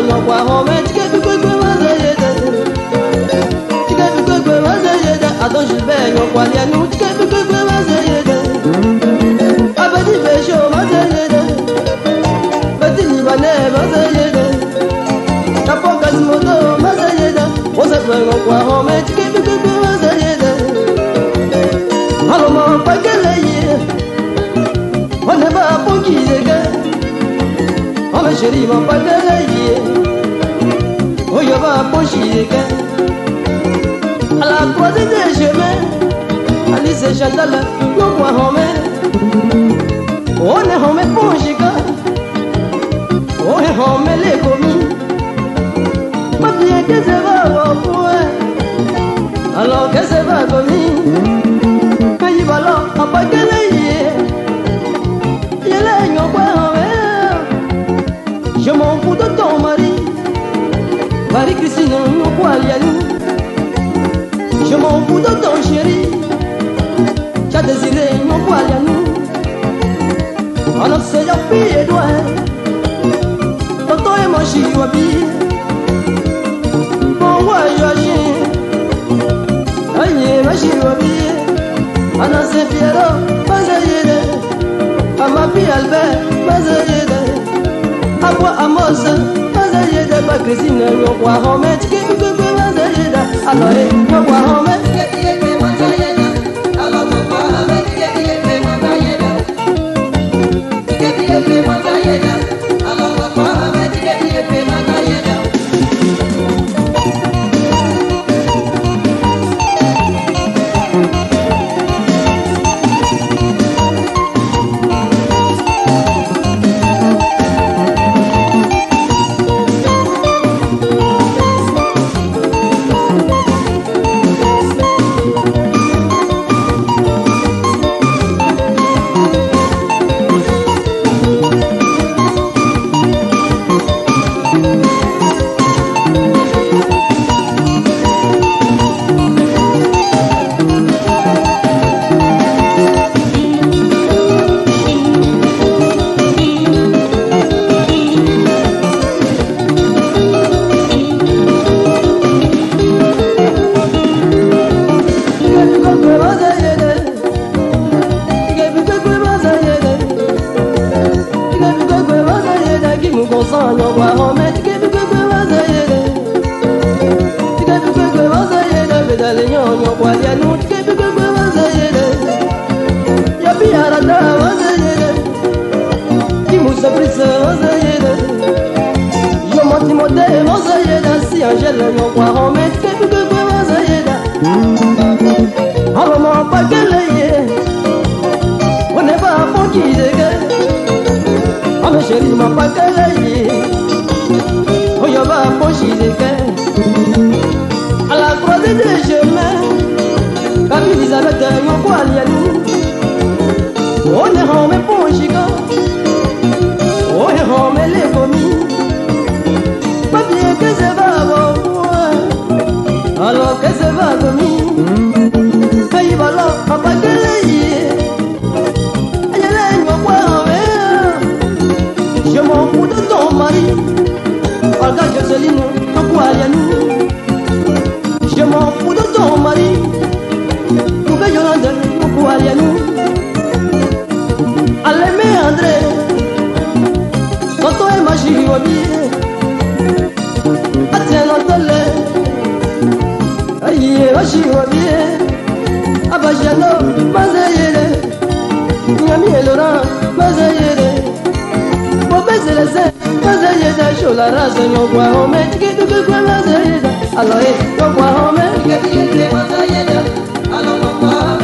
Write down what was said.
nyokwa home tike bikwe mazayede tike bikwe mazayede Adon Gilbert nyokwa lianu tike bikwe mazayede Abadi Fesho mazayede Bati Libanais mazayede Kapo Quasimodo mazayede Osakwe nyokwa home tike bikwe mazayede Aloma pakeleye Oneba pongizege Ome chéri ma pakeleye Oyoba pongizege À la croisée des chemins Alice et Chantal Nyokwa home One home pongiga One home le komi Ma bien que se va wapoué Alors que se va komi Kayibalo apakeleye Yele nyokwa home Je m'en fous de ton mari Marie-Christine nyokwa lianu Je m'en fous de ton chéri T'as désiré nyokwa lianu Alors c'est la fille et toi Tonton et moi j'y wabi Bon voyage Aïe ma j'y wabi Ana c'est fiero mazayede Ama fi Albert mazayede Abwa Amos mazayede Ba Christine nyokwa home tike bikwe mazayede Alors nyokwa home La raza nyokwa home tike bikwe mazayede Alors nyokwa home tike bikwe mazayede Alors nyokwa